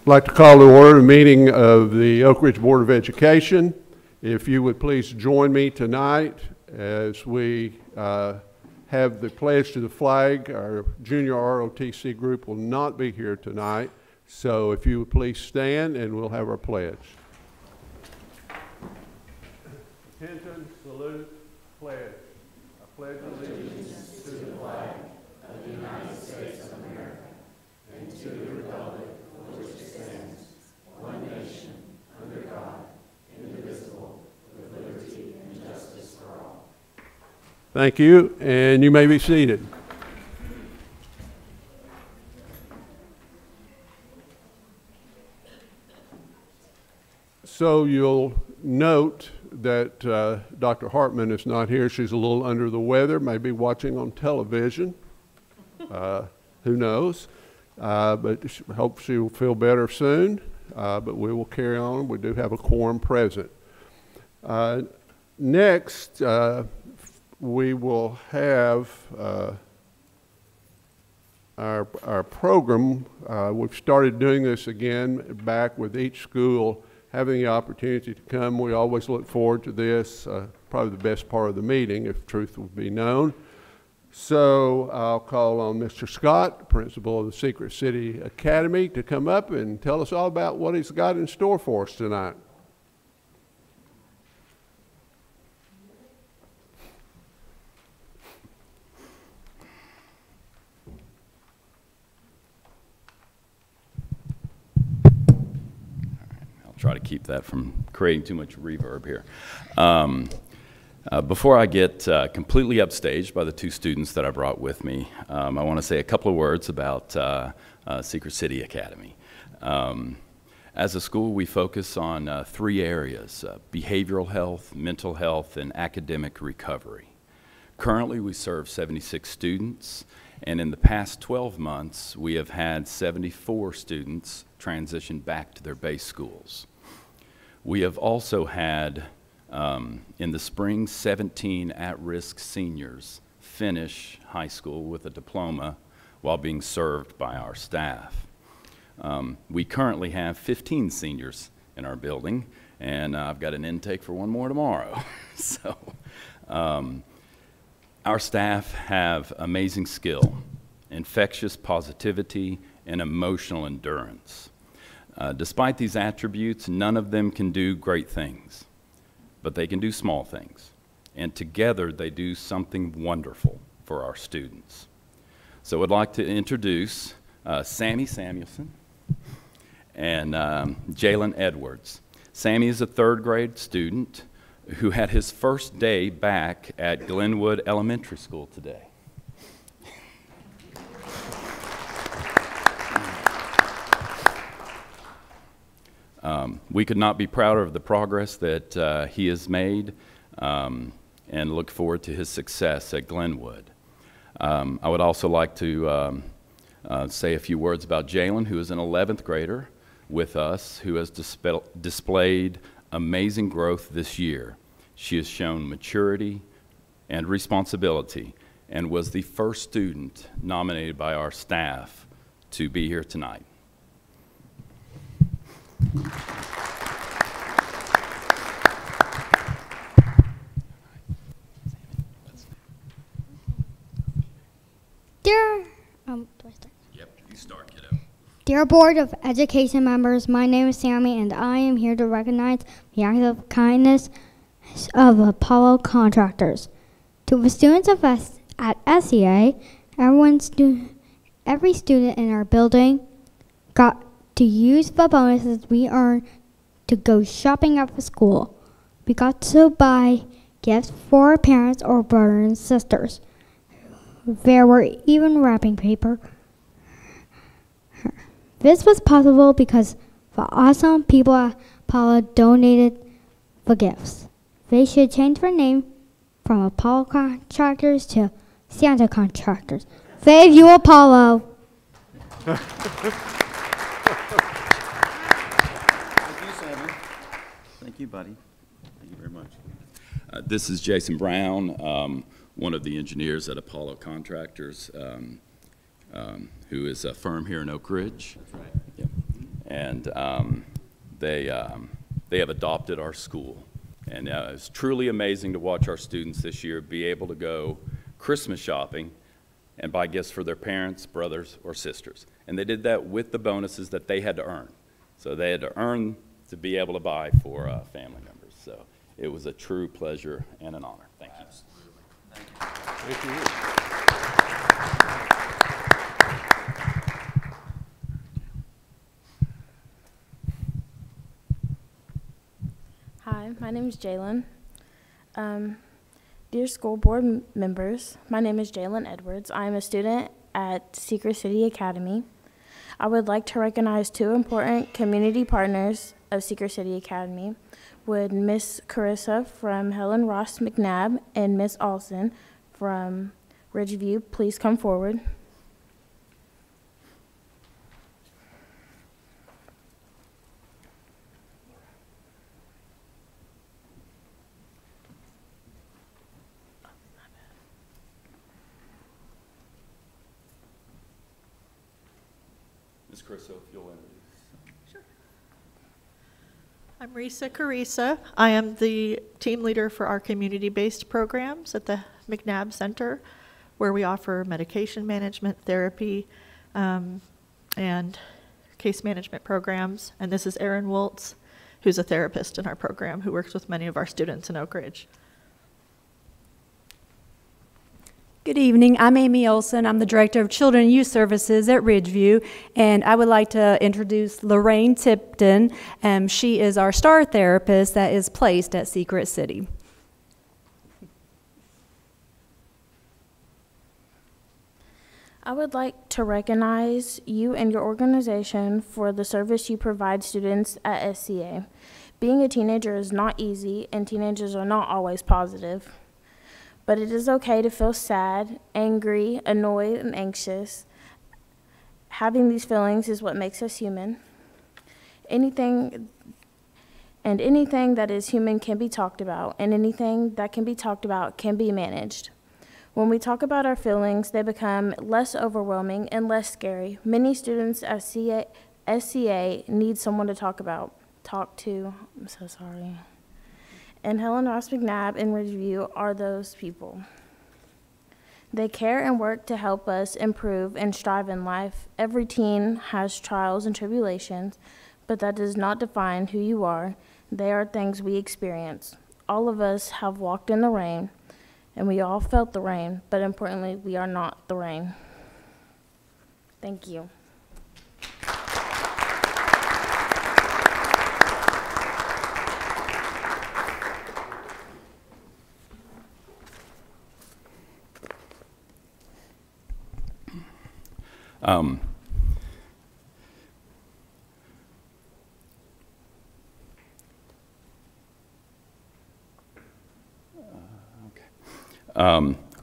I'd like to call to order a meeting of the Oak Ridge Board of Education. If you would please join me tonight as we have the pledge to the flag. Our junior ROTC group will not be here tonight, so if you would please stand and we'll have our pledge. Attention, salute, pledge. I pledge allegiance to the flag of the United States of America and to the republic for which it stands, one nation, under God, indivisible, with liberty and justice for all. Thank you, and you may be seated. So you'll note that Dr. Hartman is not here. She's a little under the weather, maybe watching on television. Who knows? But I hope she will feel better soon. But we will carry on. We do have a quorum present. Next, we will have our program. We've started doing this again back with each school having the opportunity to come. We always look forward to this, probably the best part of the meeting, if truth would be known. So I'll call on Mr. Scott, principal of the Secret City Academy, to come up and tell us all about what he's got in store for us tonight. Try to keep that from creating too much reverb here. Before I get completely upstaged by the two students that I brought with me, I want to say a couple of words about Secret City Academy. As a school, we focus on three areas: behavioral health, mental health, and academic recovery. Currently, we serve 76 students, and in the past 12 months, we have had 74 students transition back to their base schools. We have also had, in the spring, 17 at-risk seniors finish high school with a diploma while being served by our staff. We currently have 15 seniors in our building, and I've got an intake for one more tomorrow. So, our staff have amazing skill, infectious positivity, and emotional endurance. Despite these attributes, none of them can do great things, but they can do small things. And together, they do something wonderful for our students. So I'd like to introduce Sammy Samuelson and Jalen Edwards. Sammy is a third grade student who had his first day back at Glenwood Elementary School today. We could not be prouder of the progress that he has made and look forward to his success at Glenwood. I would also like to say a few words about Jalen, who is an 11th grader with us, who has displayed amazing growth this year. She has shown maturity and responsibility and was the first student nominated by our staff to be here tonight. Do I start? Yep, you start, kiddo. Dear Board of Education members, my name is Sammy, and I am here to recognize the acts of kindness of Apollo Contractors. To the students at SEA, every student in our building got to use the bonuses we earned to go shopping at the school. We got to buy gifts for our parents or brothers and sisters. There were even wrapping paper. This was possible because the awesome people at Apollo donated the gifts. They should change their name from Apollo Contractors to Santa Contractors. Save you, Apollo! Thank you, Sammy. Thank you, buddy. Thank you very much. This is Jason Brown, one of the engineers at Apollo Contractors, who is a firm here in Oak Ridge. That's right. Yep. and they have adopted our school. And it's truly amazing to watch our students this year be able to go Christmas shopping and buy gifts for their parents, brothers, or sisters. And they did that with the bonuses that they had to earn. So they had to earn to be able to buy for family members. So it was a true pleasure and an honor. Thank you. Thank you. Hi, my name is Jalen. Dear school board members, my name is Jalen Edwards. I am a student at Secret City Academy. I would like to recognize two important community partners of Secret City Academy. Would Miss Carissa from Helen Ross McNabb and Miss Olson from Ridgeview please come forward? Ms. Crisso, if you'll introduce. Sure. I'm Risa Carissa. I am the team leader for our community-based programs at the McNabb Center, where we offer medication management, therapy, and case management programs. And this is Erin Woltz, who's a therapist in our program who works with many of our students in Oak Ridge. Good evening. I'm Amy Olson. I'm the Director of Children and Youth Services at Ridgeview, and I would like to introduce Lorraine Tipton. She is our star therapist that is placed at Secret City. I would like to recognize you and your organization for the service you provide students at SCA. Being a teenager is not easy, and teenagers are not always positive. But it is okay to feel sad, angry, annoyed, and anxious. Having these feelings is what makes us human. Anything that is human can be talked about, and anything that can be talked about can be managed. When we talk about our feelings, they become less overwhelming and less scary. Many students at SCA need someone to talk to. I'm so sorry. And Helen Ross McNabb and Ridgeview are those people. They care and work to help us improve and strive in life. Every teen has trials and tribulations, but that does not define who you are. They are things we experience. All of us have walked in the rain, and we all felt the rain, but importantly, we are not the rain. Thank you.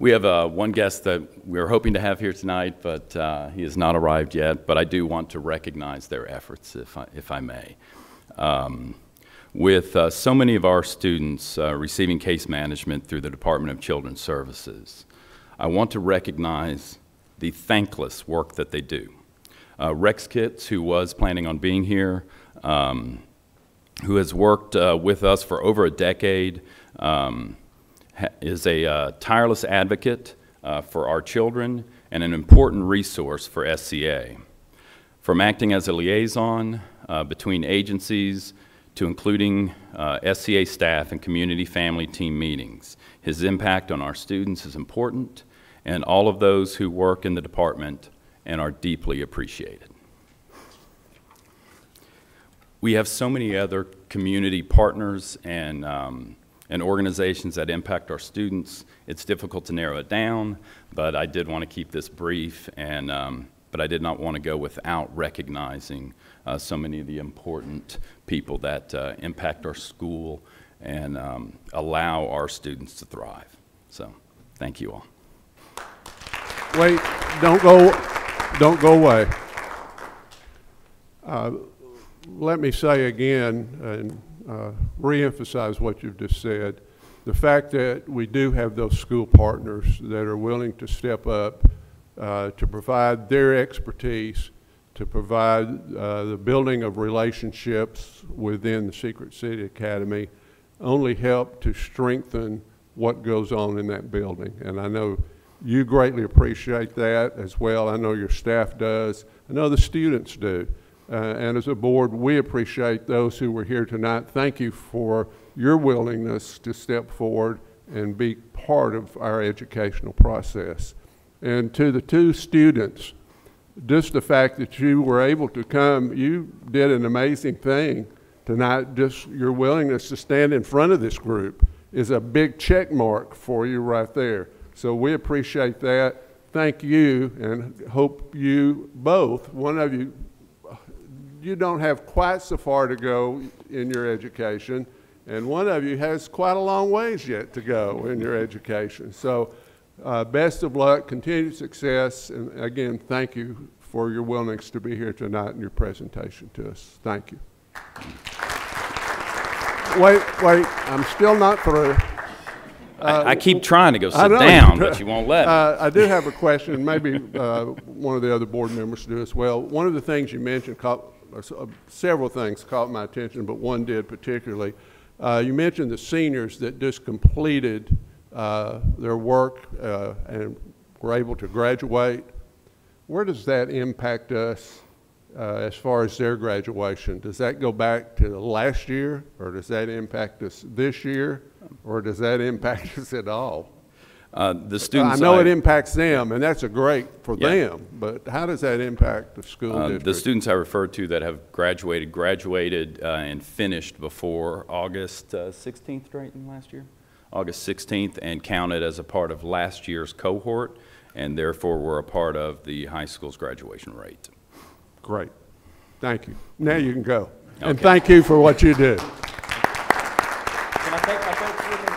We have one guest that we're hoping to have here tonight, but he has not arrived yet. But I do want to recognize their efforts, if I may. With so many of our students receiving case management through the Department of Children's Services, I want to recognize the thankless work that they do. Rex Kitts, who was planning on being here, who has worked with us for over a decade, is a tireless advocate for our children and an important resource for SCA. From acting as a liaison between agencies to including SCA staff and community family team meetings, his impact on our students is important, and all of those who work in the department and are deeply appreciated. We have so many other community partners and organizations that impact our students. It's difficult to narrow it down, but I did want to keep this brief, and but I did not want to go without recognizing so many of the important people that impact our school and allow our students to thrive. So, thank you all. Wait, don't go away. Let me say again and re-emphasize what you've just said. The fact that we do have those school partners that are willing to step up to provide their expertise to provide the building of relationships within the Secret City Academy only help to strengthen what goes on in that building. And I know you greatly appreciate that as well. I know your staff does. I know the students do. And as a board, we appreciate those who were here tonight. Thank you for your willingness to step forward and be part of our educational process. And to the two students, just the fact that you were able to come, you did an amazing thing tonight. Just your willingness to stand in front of this group is a big check mark for you right there. So we appreciate that. Thank you, and hope you both, one of you, you don't have quite so far to go in your education, and one of you has quite a long ways yet to go in your education. So best of luck, continued success, and again, thank you for your willingness to be here tonight and your presentation to us. Thank you. Wait, I'm still not through. I keep trying to go sit down, but you won't let me. I do have a question, and maybe one of the other board members do as well. One of the things you mentioned, several things caught my attention, but one did particularly. You mentioned the seniors that just completed their work and were able to graduate. Where does that impact us as far as their graduation? Does that go back to last year, or does that impact us this year, or does that impact us at all? The students, I know it impacts them, and that's great for them, but how does that impact the school district? The students I referred to that have graduated and finished before August 16th, right, in last year? August 16th, and counted as a part of last year's cohort, and therefore were a part of the high school's graduation rate. Great. Thank you. Now you can go. Okay. And thank you for what you did. Can I take my folks with me?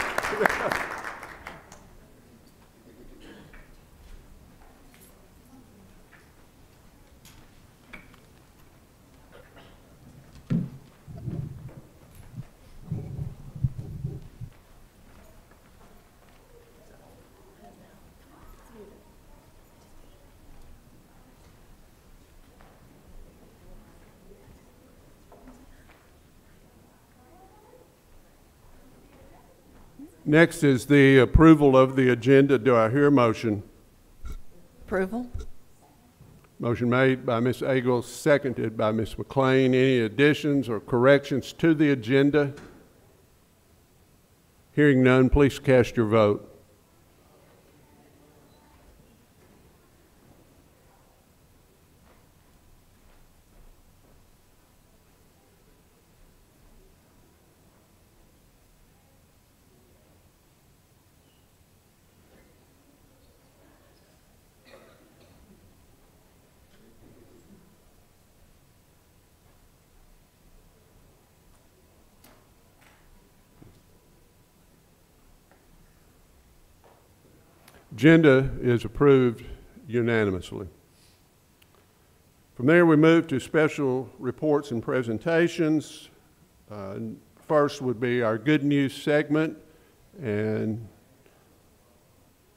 Next is the approval of the agenda. Do I hear a motion? Approval. Motion made by Ms. Agles, seconded by Ms. McLean. Any additions or corrections to the agenda? Hearing none, please cast your vote. Agenda is approved unanimously. From there, we move to special reports and presentations. First would be our good news segment, and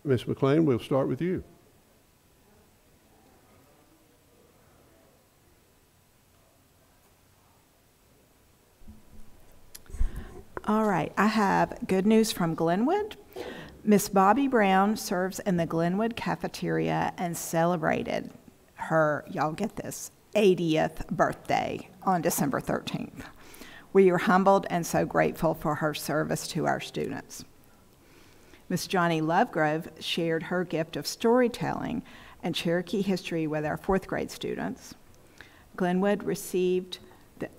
Ms. McLean, we'll start with you. All right, I have good news from Glenwood. Miss Bobby Brown serves in the Glenwood cafeteria and celebrated her, y'all get this, 80th birthday on December 13th. We are humbled and so grateful for her service to our students. Miss Johnny Lovegrove shared her gift of storytelling and Cherokee history with our 4th grade students. Glenwood received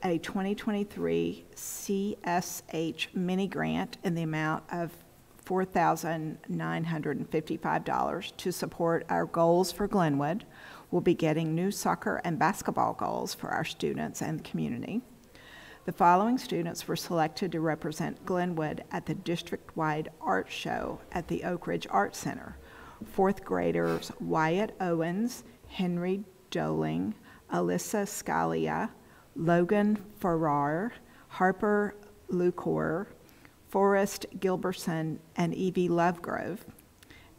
a 2023 CSH mini grant in the amount of $4,955 to support our goals for Glenwood. We'll be getting new soccer and basketball goals for our students and the community. The following students were selected to represent Glenwood at the district-wide art show at the Oak Ridge Art Center. 4th graders Wyatt Owens, Henry Doling, Alyssa Scalia, Logan Farrar, Harper Lucor, Forrest Gilberson, and Evie Lovegrove.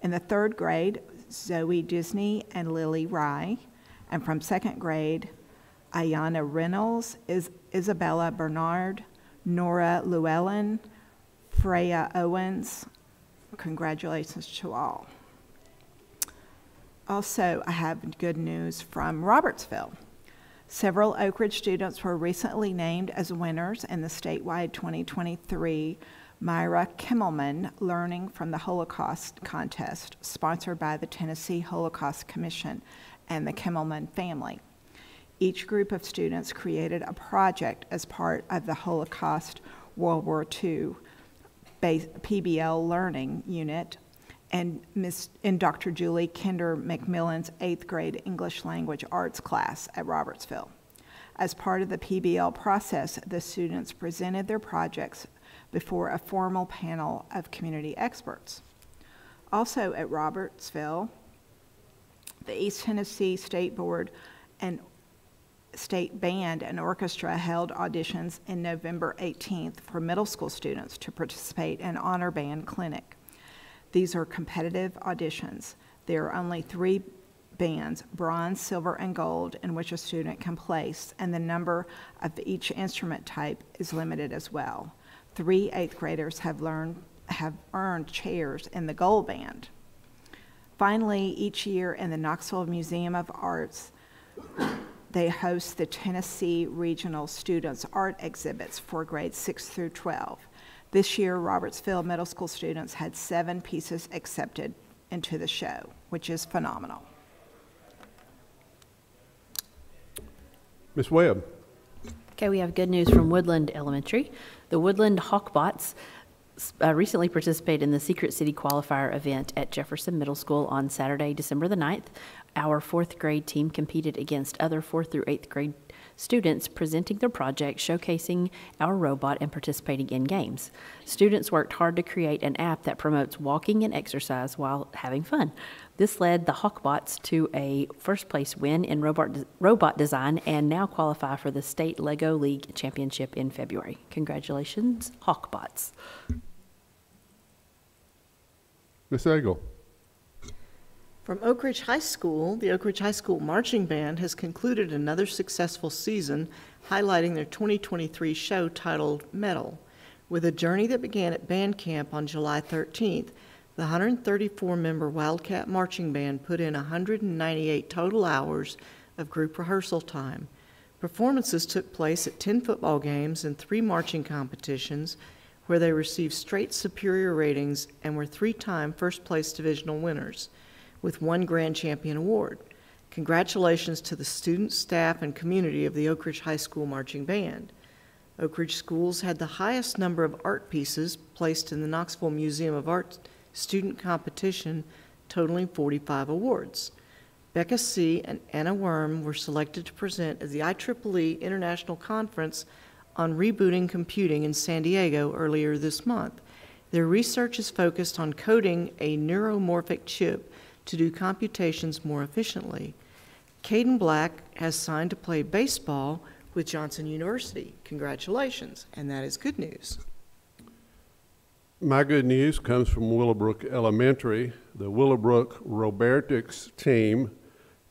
In the 3rd grade, Zoe Disney and Lily Rye. And from second grade, Ayana Reynolds, Isabella Bernard, Nora Llewellyn, Freya Owens. Congratulations to all. Also, I have good news from Robertsville. Several Oak Ridge students were recently named as winners in the statewide 2023 Myra Kimmelman Learning from the Holocaust contest, sponsored by the Tennessee Holocaust Commission and the Kimmelman family. Each group of students created a project as part of the Holocaust World War II PBL learning unit and Dr. Julie Kinder McMillan's 8th grade English language arts class at Robertsville. As part of the PBL process, the students presented their projects before a formal panel of community experts. Also at Robertsville, the East Tennessee State Board and State Band and Orchestra held auditions in November 18th for middle school students to participate in Honor Band Clinic. These are competitive auditions. There are only 3 bands, bronze, silver, and gold, in which a student can place, and the number of each instrument type is limited as well. 3 8th graders have earned chairs in the gold band. Finally, each year in the Knoxville Museum of Arts, they host the Tennessee Regional Students Art Exhibits for grades 6 through 12. This year, Robertsville Middle School students had 7 pieces accepted into the show, which is phenomenal. Ms. Webb. Okay, we have good news from Woodland Elementary. The Woodland Hawkbots recently participated in the Secret City qualifier event at Jefferson Middle School on Saturday, December the 9th. Our 4th grade team competed against other 4th through 8th grade students presenting their project, showcasing our robot, and participating in games. Students worked hard to create an app that promotes walking and exercise while having fun. This led the Hawkbots to a first-place win in robot design and now qualify for the State Lego League Championship in February. Congratulations, Hawkbots. Ms. Eagle. From Oak Ridge High School, the Oak Ridge High School Marching Band has concluded another successful season, highlighting their 2023 show titled Medal. With a journey that began at band camp on July 13th, the 134-member Wildcat Marching Band put in 198 total hours of group rehearsal time. Performances took place at 10 football games and 3 marching competitions, where they received straight superior ratings and were 3-time first-place divisional winners, with 1 Grand Champion Award. Congratulations to the students, staff, and community of the Oak Ridge High School Marching Band. Oak Ridge Schools had the highest number of art pieces placed in the Knoxville Museum of Art student competition, totaling 45 awards. Becca C. and Anna Worm were selected to present at the IEEE International Conference on Rebooting Computing in San Diego earlier this month. Their research is focused on coding a neuromorphic chip to do computations more efficiently. Caden Black has signed to play baseball with Johnson University. Congratulations, and that is good news. My good news comes from Willowbrook Elementary. The Willowbrook Robotics team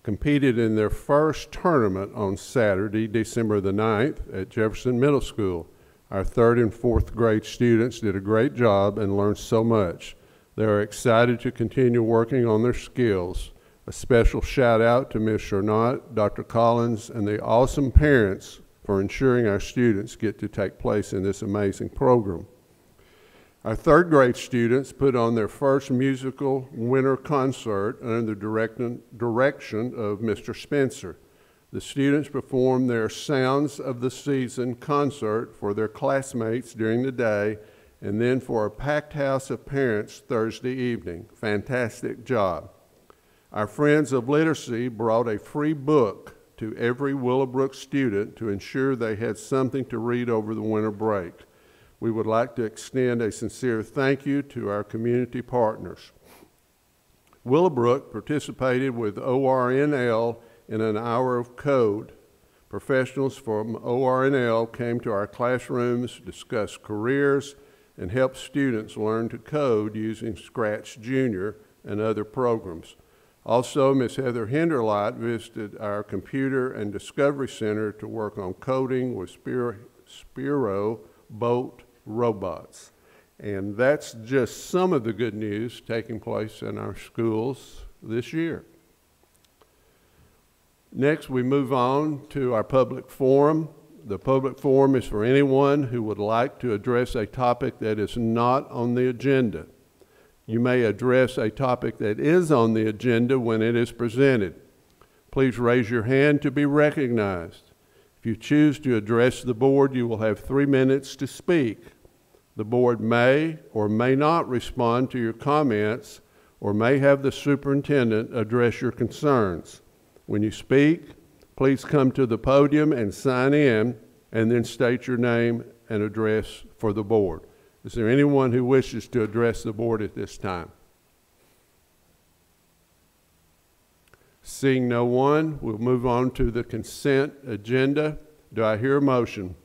competed in their first tournament on Saturday, December the 9th at Jefferson Middle School. Our 3rd and 4th grade students did a great job and learned so much. They are excited to continue working on their skills. A special shout out to Ms. Chernot, Dr. Collins, and the awesome parents for ensuring our students get to take place in this amazing program. Our 3rd grade students put on their first musical winter concert under the direction of Mr. Spencer. The students performed their Sounds of the Season concert for their classmates during the day and then for a packed house of parents Thursday evening. Fantastic job. Our Friends of Literacy brought a free book to every Willowbrook student to ensure they had something to read over the winter break. We would like to extend a sincere thank you to our community partners. Willowbrook participated with ORNL in an hour of code. Professionals from ORNL came to our classrooms, discussed careers, and help students learn to code using Scratch Junior and other programs. Also, Ms. Heather Hinderlight visited our Computer and Discovery Center to work on coding with Spiro Boat robots. And that's just some of the good news taking place in our schools this year. Next, we move on to our public forum. The public forum is for anyone who would like to address a topic that is not on the agenda. You may address a topic that is on the agenda when it is presented. Please raise your hand to be recognized. If you choose to address the board, you will have 3 minutes to speak. The board may or may not respond to your comments or may have the superintendent address your concerns. When you speak, please come to the podium and sign in, and then state your name and address for the board. Is there anyone who wishes to address the board at this time? Seeing no one, we'll move on to the consent agenda. Do I hear a motion?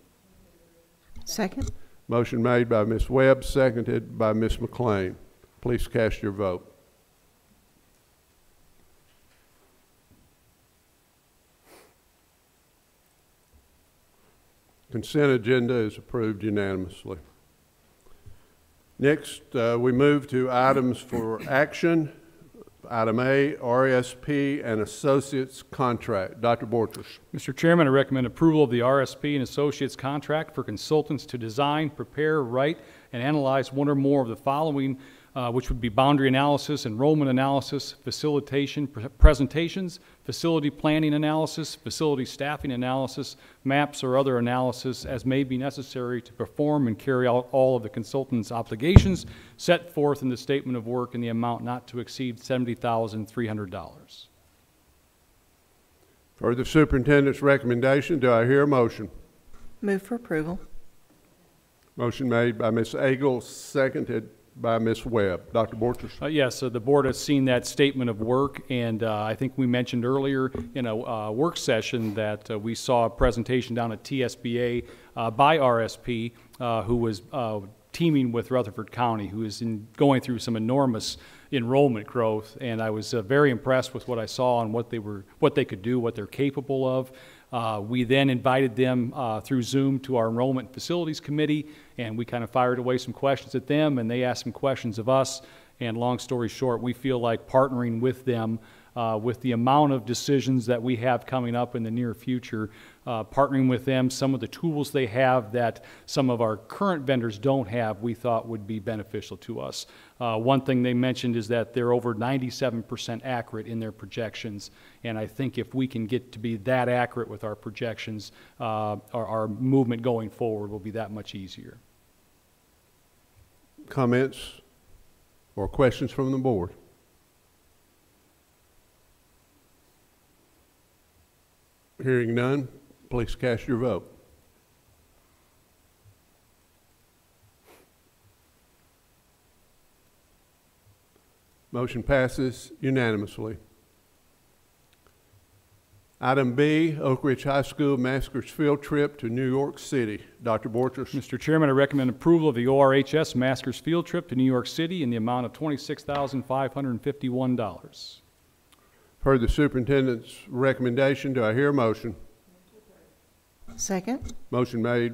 Second. Motion made by Ms. Webb, seconded by Ms. McLean. Please cast your vote. Consent agenda is approved unanimously. Next, we move to items for action. Item A, RSP and Associates contract. Dr. Borchers. Mr. Chairman, I recommend approval of the RSP and Associates contract for consultants to design, prepare, write, and analyze one or more of the following, which would be boundary analysis, enrollment analysis, facilitation, presentations, facility planning analysis, facility staffing analysis, maps, or other analysis as may be necessary to perform and carry out all of the consultant's obligations set forth in the statement of work in the amount not to exceed $70,300. For the superintendent's recommendation, do I hear a motion? Move for approval. Motion made by Ms. Agel, seconded by Ms. Webb. Dr. Borchers. Yes, the board has seen that statement of work, and I think we mentioned earlier in a work session that we saw a presentation down at TSBA by RSP, who was teaming with Rutherford County, who is going through some enormous enrollment growth, and I was very impressed with what I saw and what they could do, what they're capable of. We then invited them through Zoom to our Enrollment Facilities Committee, and we kind of fired away some questions at them, and they asked some questions of us. And long story short, we feel like partnering with them with the amount of decisions that we have coming up in the near future, partnering with them, some of the tools they have that some of our current vendors don't have, we thought would be beneficial to us. One thing they mentioned is that they're over 97% accurate in their projections, and I think if we can get to be that accurate with our projections, our movement going forward will be that much easier. Comments or questions from the board? Hearing none, please cast your vote. Motion passes unanimously. Item B, Oak Ridge High School Maskers Field Trip to New York City. Dr. Borchers. Mr. Chairman, I recommend approval of the ORHS Maskers Field Trip to New York City in the amount of $26,551. Per the superintendent's recommendation, do I hear a motion? Second. Motion made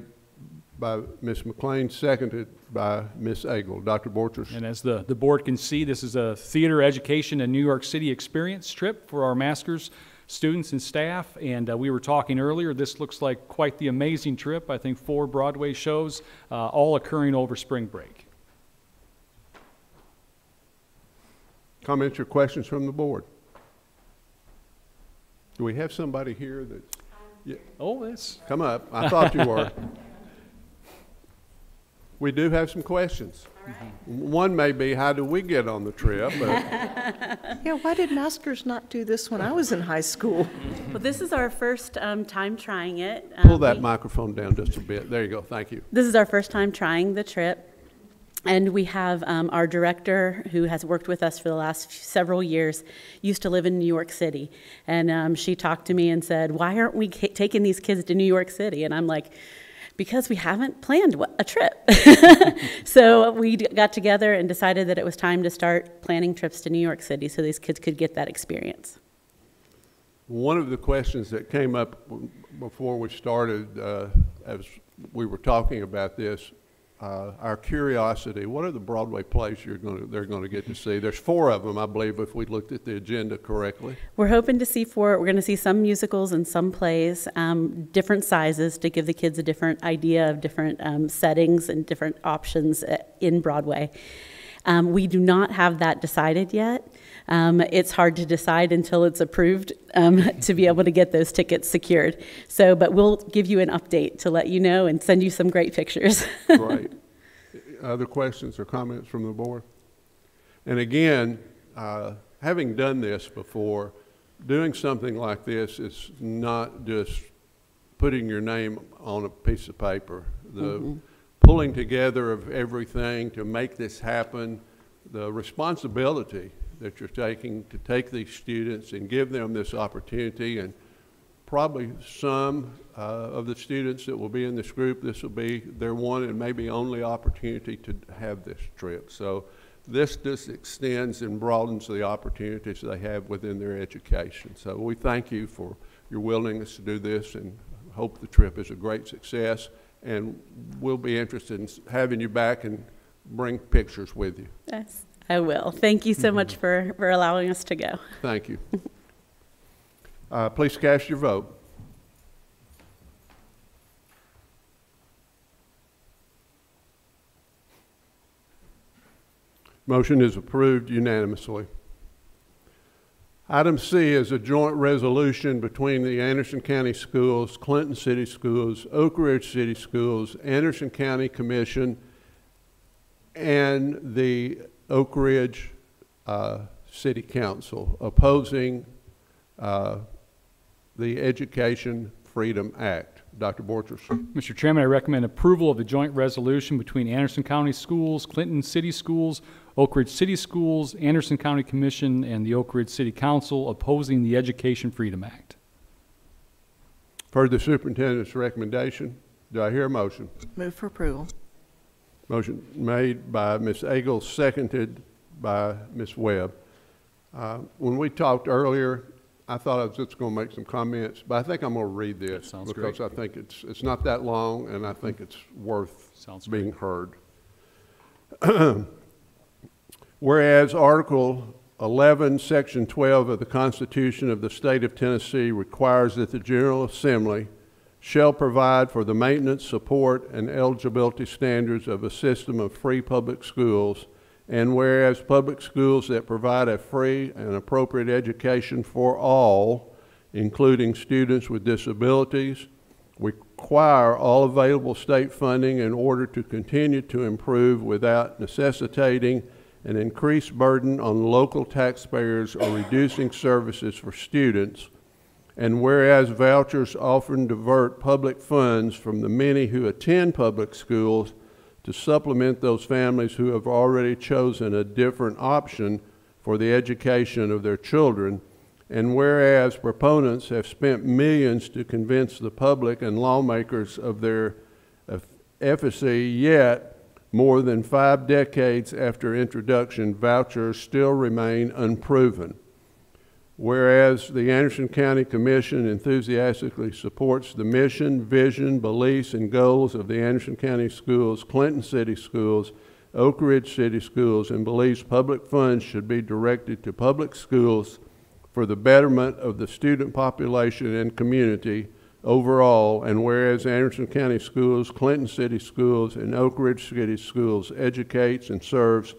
by Ms. McLean, seconded by Ms. Agel. Dr. Borchers. And as the board can see, this is a theater, education, and New York City experience trip for our Maskers students and staff. And we were talking earlier, this looks like quite the amazing trip. I think 4 Broadway shows, all occurring over spring break. Comments or questions from the board? Do we have somebody here that's... Yeah. Oh, yes. Come up. I thought you were. We do have some questions. Right. One may be, how do we get on the trip? But yeah, why did Maskers not do this when I was in high school? Well, this is our first time trying it. Pull that microphone down just a bit. There you go. Thank you. This is our first time trying the trip. And we have our director, who has worked with us for the last several years, used to live in New York City. And she talked to me and said, why aren't we taking these kids to New York City? And I'm like, because we haven't planned a trip. So we got together and decided that it was time to start planning trips to New York City so these kids could get that experience. One of the questions that came up before we started, as we were talking about this, our curiosity, what are the Broadway plays they're going to get to see? There's 4 of them, I believe, if we looked at the agenda correctly. We're hoping to see 4. We're going to see some musicals and some plays, different sizes to give the kids a different idea of different settings and different options in Broadway. We do not have that decided yet. It's hard to decide until it's approved to be able to get those tickets secured. So, but we'll give you an update to let you know and send you some great pictures. Right. Other questions or comments from the board? And again, having done this before, doing something like this is not just putting your name on a piece of paper. The pulling together of everything to make this happen, the responsibility that you're taking to take these students and give them this opportunity, and probably some of the students that will be in this group, this will be their one and maybe only opportunity to have this trip. So this just extends and broadens the opportunities they have within their education. So we thank you for your willingness to do this and hope the trip is a great success. And we'll be interested in having you back and bring pictures with you. Yes, I will. Thank you so much for allowing us to go. Thank you. Please cast your vote. Motion is approved unanimously. Item C is a joint resolution between the Anderson County Schools, Clinton City Schools, Oak Ridge City Schools, Anderson County Commission, and the Oak Ridge City Council opposing the Education Freedom Act. Dr. Borchers. Mr. Chairman, I recommend approval of the joint resolution between Anderson County Schools, Clinton City Schools, Oak Ridge City Schools, Anderson County Commission, and the Oak Ridge City Council opposing the Education Freedom Act. For the superintendent's recommendation, do I hear a motion? Move for approval. Motion made by Ms. Agel, seconded by Ms. Webb. When we talked earlier, I thought I was just going to make some comments, but I think I'm going to read this because I think it's not that long, and I think it's worth being heard. Whereas Article 11, Section 12 of the Constitution of the State of Tennessee requires that the General Assembly shall provide for the maintenance, support, and eligibility standards of a system of free public schools, and whereas public schools that provide a free and appropriate education for all, including students with disabilities, require all available state funding in order to continue to improve without necessitating an increased burden on local taxpayers or reducing services for students, and whereas vouchers often divert public funds from the many who attend public schools to supplement those families who have already chosen a different option for the education of their children, and whereas proponents have spent millions to convince the public and lawmakers of their efficacy, yet more than 5 decades after introduction, vouchers still remain unproven. Whereas the Anderson County Commission enthusiastically supports the mission, vision, beliefs, and goals of the Anderson County Schools, Clinton City Schools, Oak Ridge City Schools, and believes public funds should be directed to public schools for the betterment of the student population and community overall, and whereas Anderson County Schools, Clinton City Schools, and Oak Ridge City Schools educates and serves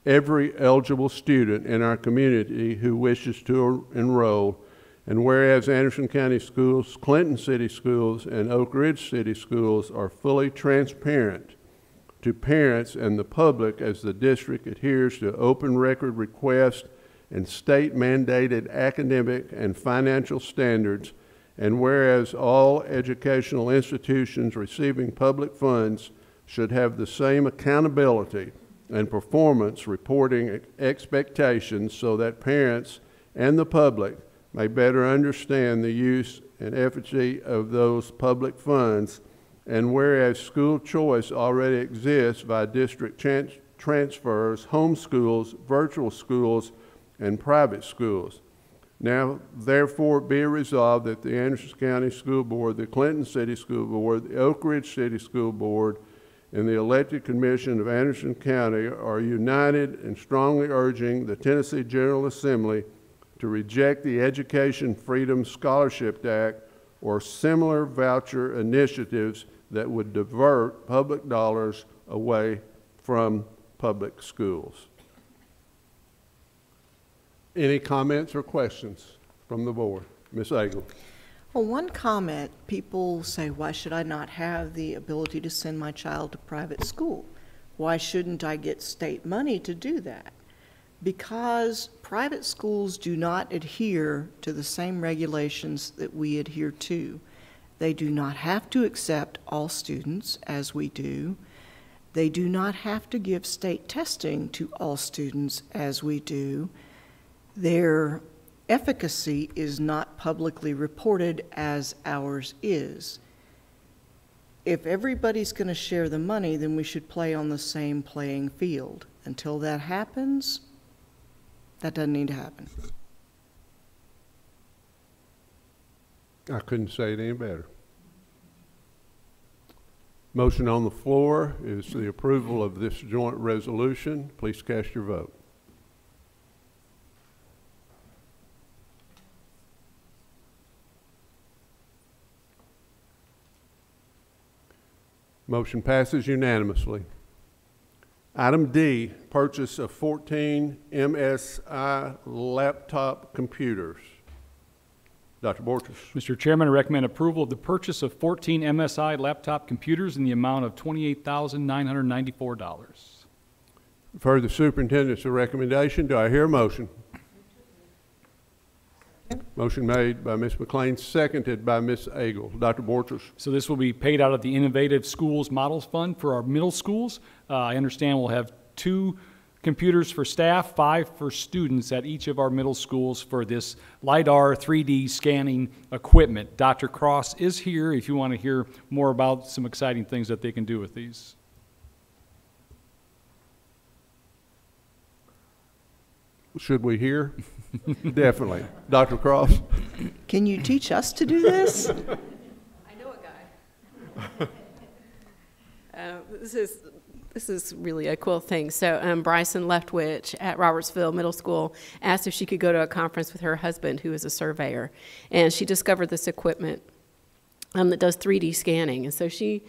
every eligible student in our community who wishes to enroll, and whereas Anderson County Schools, Clinton City Schools, and Oak Ridge City Schools are fully transparent to parents and the public as the district adheres to open record requests and state-mandated academic and financial standards, and whereas all educational institutions receiving public funds should have the same accountability and performance reporting expectations so that parents and the public may better understand the use and efficacy of those public funds, And whereas school choice already exists via district transfers, homeschools, virtual schools, and private schools. Now, therefore, be resolved that the Anderson County School Board, the Clinton City School Board, the Oak Ridge City School Board, and the elected commission of Anderson County are united in strongly urging the Tennessee General Assembly to reject the Education Freedom Scholarship Act or similar voucher initiatives that would divert public dollars away from public schools. Any comments or questions from the board? Ms. Agle. Well, one comment, people say, why should I not have the ability to send my child to private school? Why shouldn't I get state money to do that? Because private schools do not adhere to the same regulations that we adhere to. They do not have to accept all students as we do. They do not have to give state testing to all students as we do. Their efficacy is not publicly reported as ours is. If everybody's going to share the money, then we should play on the same playing field. Until that happens, that doesn't need to happen. I couldn't say it any better. Motion on the floor is the approval of this joint resolution. Please cast your vote. Motion passes unanimously. Item D, purchase of 14 MSI laptop computers. Dr. Borchers. Mr. Chairman, I recommend approval of the purchase of 14 MSI laptop computers in the amount of $28,994. You've heard the superintendent's recommendation. Do I hear a motion? Motion made by Ms. McLean, seconded by Ms. Agle. Dr. Borchers. So this will be paid out of the Innovative Schools Models Fund for our middle schools. I understand we'll have 2 computers for staff, 5 for students at each of our middle schools for this LiDAR 3D scanning equipment. Dr. Cross is here if you want to hear more about some exciting things that they can do with these. Should we hear? Definitely. Dr. Cross? Can you teach us to do this? I know a guy. This is really a cool thing. So Bryson Leftwich at Robertsville Middle School asked if she could go to a conference with her husband, who is a surveyor, and she discovered this equipment that does 3D scanning. And so she,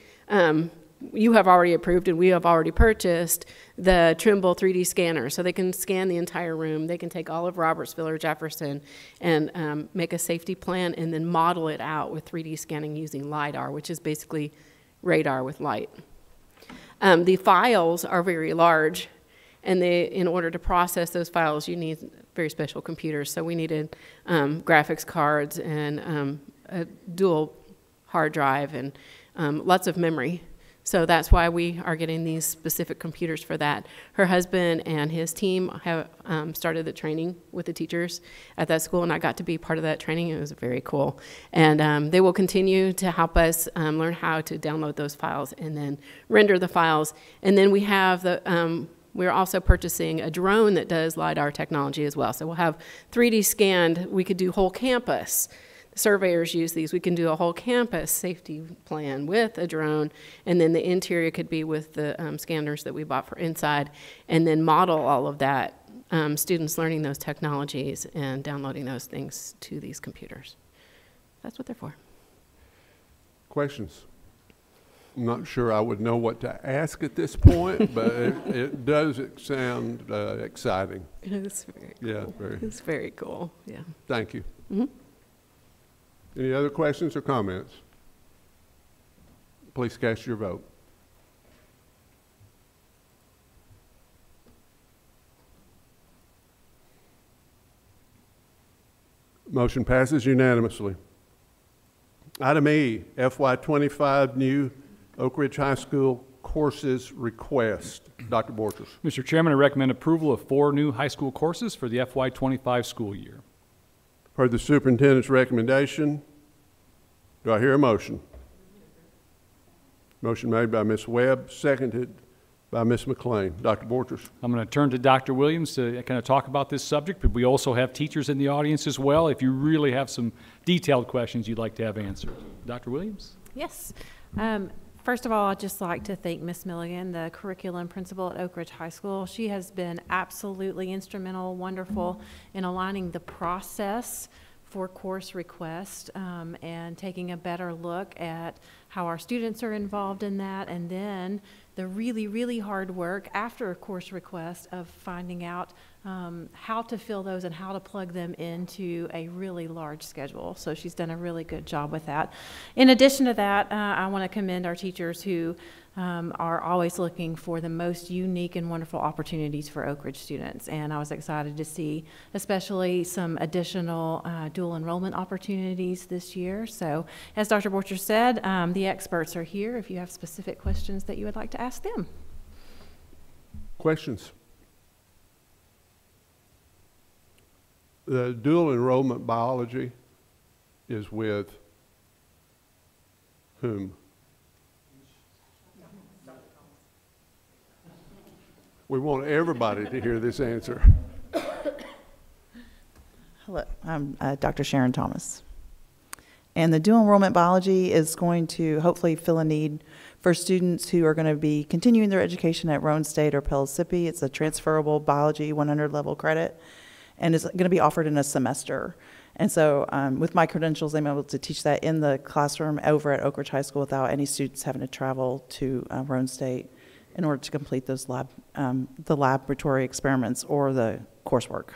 you have already approved and we have already purchased the Trimble 3D scanner. So they can scan the entire room. They can take all of Robertsville or Jefferson and make a safety plan and then model it out with 3D scanning using LiDAR, which is basically radar with light. The files are very large, and in order to process those files, you need very special computers. So we needed graphics cards and a dual hard drive and lots of memory. So that's why we are getting these specific computers for that. Her husband and his team have started the training with the teachers at that school, and I got to be part of that training. It was very cool. And they will continue to help us learn how to download those files and then render the files. And then we have we're also purchasing a drone that does LiDAR technology as well. So we'll have 3D scanned. We could do whole campus. Surveyors use these. We can do a whole campus safety plan with a drone, and then the interior could be with the scanners that we bought for inside, and then model all of that. Students learning those technologies and downloading those things to these computers. That's what they're for. Questions? I'm not sure I would know what to ask at this point, but it does sound exciting. It's very cool. Yeah, It's very cool. Yeah. Thank you. Mm-hmm. Any other questions or comments? Please cast your vote. Motion passes unanimously. Item E, FY25 new Oak Ridge High School courses request. Dr. Borchers. Mr. Chairman, I recommend approval of 4 new high school courses for the FY25 school year. Heard the superintendent's recommendation. Do I hear a motion? Motion made by Ms. Webb, seconded by Ms. McLean. Dr. Borchers. I'm going to turn to Dr. Williams to kind of talk about this subject, but we also have teachers in the audience as well if you really have some detailed questions you'd like to have answered. Dr. Williams? Yes. First of all, I'd just like to thank Ms. Milligan, the curriculum principal at Oak Ridge High School. She has been absolutely instrumental, wonderful in aligning the process for course request and taking a better look at how our students are involved in that, and then the really, really hard work after a course request of finding out how to fill those and how to plug them into a really large schedule. So she's done a really good job with that. In addition to that, I want to commend our teachers who are always looking for the most unique and wonderful opportunities for Oak Ridge students. And I was excited to see especially some additional dual enrollment opportunities this year. So as Dr. Borchers said, the experts are here if you have specific questions that you would like to ask them. Questions? The dual enrollment biology is with whom? We want everybody to hear this answer. Hello, I'm Dr. Sharon Thomas. And the dual enrollment biology is going to hopefully fill a need for students who are going to be continuing their education at Roane State or Pellissippi. It's a transferable biology 100 level credit, and it's going to be offered in a semester. And so with my credentials, I'm able to teach that in the classroom over at Oak Ridge High School without any students having to travel to Roane State in order to complete those the laboratory experiments or the coursework.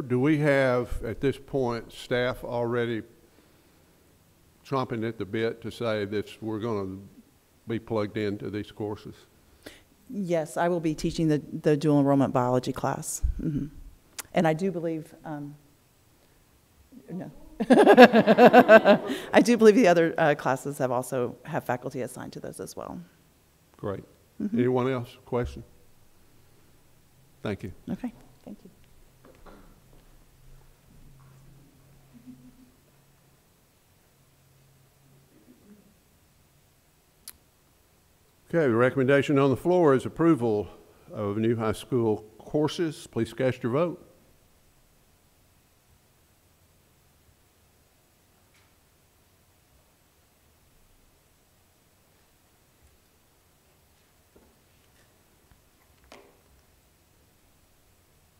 Do we have, at this point, staff already chomping at the bit to say that we're going to be plugged into these courses? Yes, I will be teaching the dual enrollment biology class. Mm-hmm. And I do believe, no. I do believe the other classes also have faculty assigned to those as well. Great. Mm-hmm. Anyone else? Question? Thank you. Okay, thank you. Okay, the recommendation on the floor is approval of new high school courses. Please cast your vote.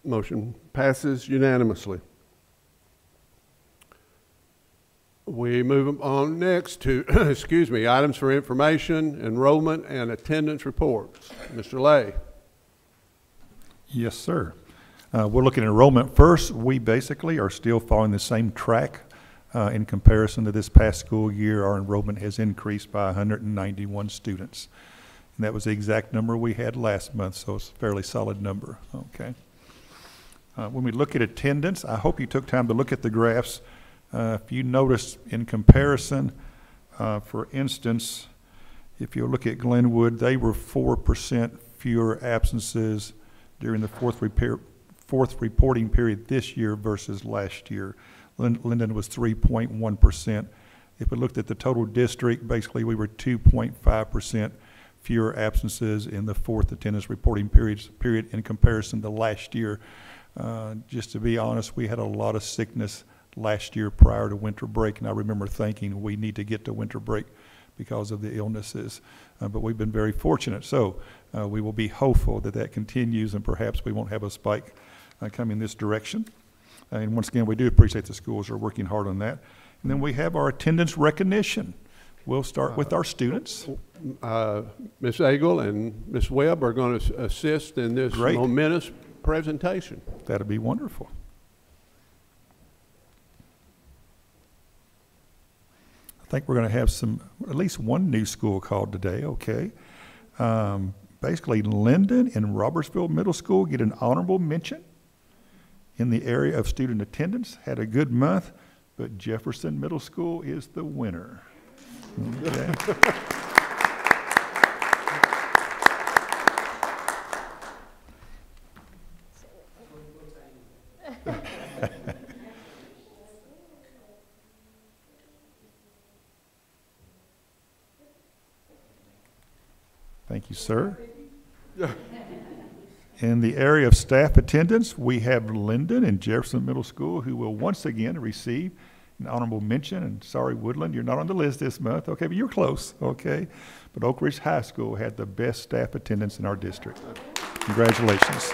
Motion passes unanimously. We move on next to, excuse me, items for information, enrollment, and attendance reports. Mr. Lay. Yes, sir. We're looking at enrollment first. We basically are still following the same track. In comparison to this past school year, our enrollment has increased by 191 students. And that was the exact number we had last month, so it's a fairly solid number. Okay. When we look at attendance, I hope you took time to look at the graphs. If you notice in comparison, for instance, if you look at Glenwood, they were 4% fewer absences during the fourth reporting period this year versus last year. Linden was 3.1%. If we looked at the total district, basically we were 2.5% fewer absences in the fourth attendance reporting period in comparison to last year. Just to be honest, we had a lot of sickness last year prior to winter break, and I remember thinking we need to get to winter break because of the illnesses. But we've been very fortunate. So we will be hopeful that that continues, and perhaps we won't have a spike coming this direction. And once again, we do appreciate the schools are working hard on that. And then we have our attendance recognition. We'll start with our students. Ms. Agle and Ms. Webb are going to assist in this momentous presentation. That'll be wonderful. I think we're going to have at least one new school called today, okay. Basically, Linden and Robertsville Middle School get an honorable mention in the area of student attendance. Had a good month, but Jefferson Middle School is the winner. Okay. Thank you, sir. In the area of staff attendance, we have Linden in Jefferson Middle School, who will once again receive an honorable mention. And sorry, Woodland, you're not on the list this month. Okay, but you're close, okay? But Oak Ridge High School had the best staff attendance in our district. Congratulations.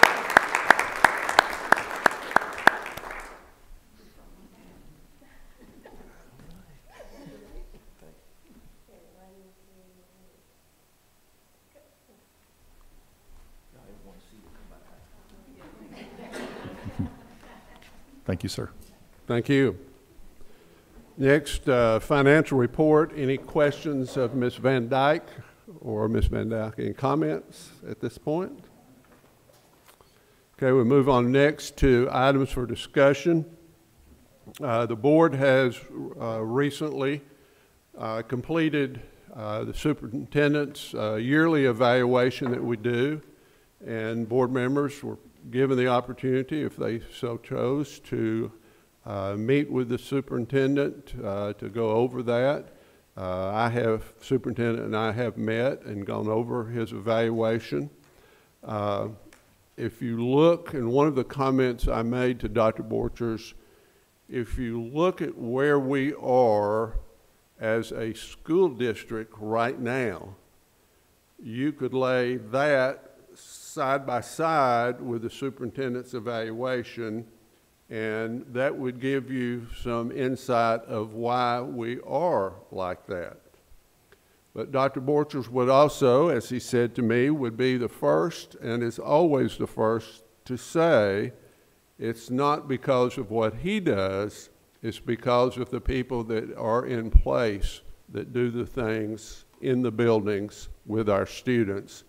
Thank you, sir. Thank you. Next, financial report. Any questions of Ms. Van Dyke or Ms. Van Dyke? Any comments at this point? Okay, we'll move on next to items for discussion. The board has recently completed the superintendent's yearly evaluation that we do, and board members were given the opportunity, if they so chose, to meet with the superintendent to go over that. Superintendent and I have met and gone over his evaluation. If you look, and one of the comments I made to Dr. Borchers, if you look at where we are as a school district right now, you could lay that side by side with the superintendent's evaluation, and that would give you some insight of why we are like that. But Dr. Borchers would also, as he said to me, would be the first, and is always the first, to say it's not because of what he does, it's because of the people that are in place that do the things in the buildings with our students,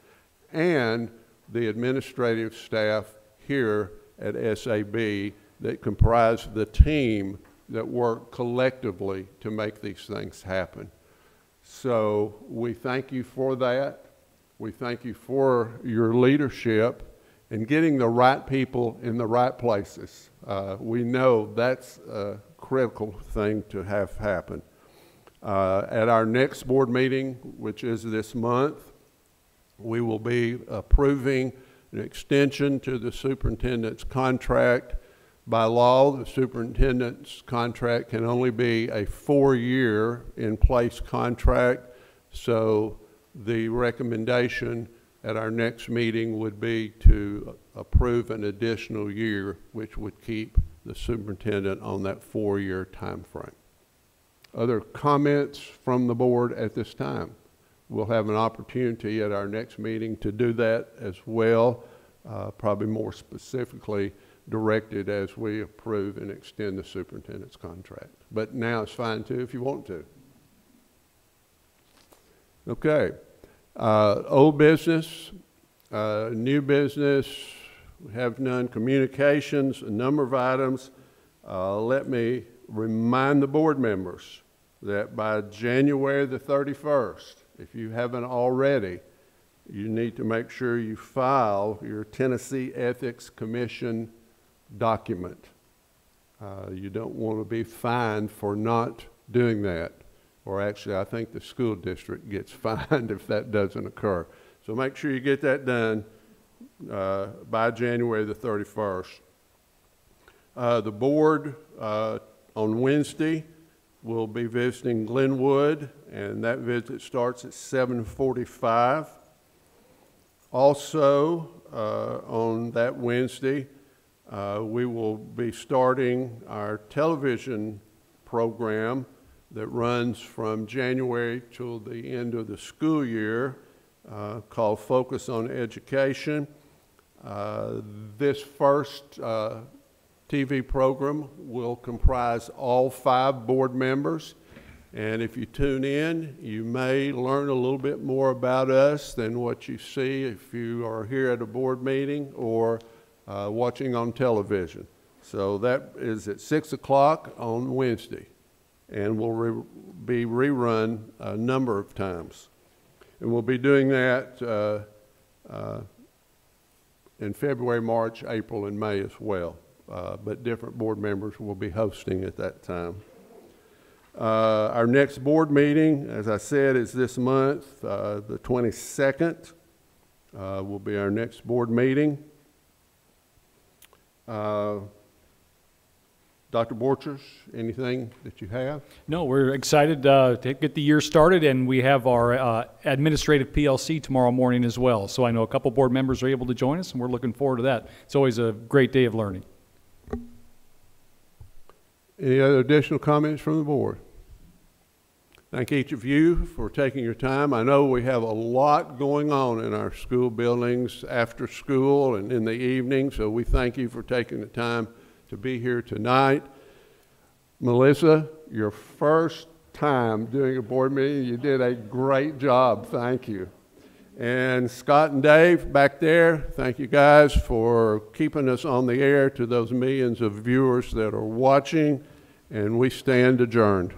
and the administrative staff here at SAB that comprise the team that work collectively to make these things happen. So we thank you for that. We thank you for your leadership and getting the right people in the right places. We know that's a critical thing to have happen. At our next board meeting, which is this month, we will be approving an extension to the superintendent's contract. By law, the superintendent's contract can only be a 4-year in-place contract, so the recommendation at our next meeting would be to approve an additional year, which would keep the superintendent on that 4-year time frame. Other comments from the board at this time? We'll have an opportunity at our next meeting to do that as well, probably more specifically directed as we approve and extend the superintendent's contract. But now it's fine too if you want to. Okay. Old business, new business, we have none. Communications, a number of items. Let me remind the board members that by January the 31st, if you haven't already, you need to make sure you file your Tennessee Ethics Commission document. You don't want to be fined for not doing that. Or actually, I think the school district gets fined if that doesn't occur. So make sure you get that done by January the 31st. The board on Wednesday will be visiting Glenwood, and that visit starts at 7:45. Also, on that Wednesday, we will be starting our television program that runs from January till the end of the school year, called Focus on Education. This first TV program will comprise all 5 board members, and if you tune in, you may learn a little bit more about us than what you see if you are here at a board meeting or watching on television. So that is at 6 o'clock on Wednesday, and will be rerun a number of times. And we'll be doing that in February, March, April, and May as well. But different board members will be hosting at that time. Our next board meeting, as I said, is this month, the 22nd. will be our next board meeting. Dr. Borchers, anything that you have? No, we're excited to get the year started, and we have our administrative PLC tomorrow morning as well. So I know a couple board members are able to join us, and we're looking forward to that. It's always a great day of learning. Any other additional comments from the board? Thank each of you for taking your time. I know we have a lot going on in our school buildings after school and in the evening, so we thank you for taking the time to be here tonight. Melissa, your first time doing a board meeting, you did a great job. Thank you. And Scott and Dave back there, thank you guys for keeping us on the air to those millions of viewers that are watching, and we stand adjourned.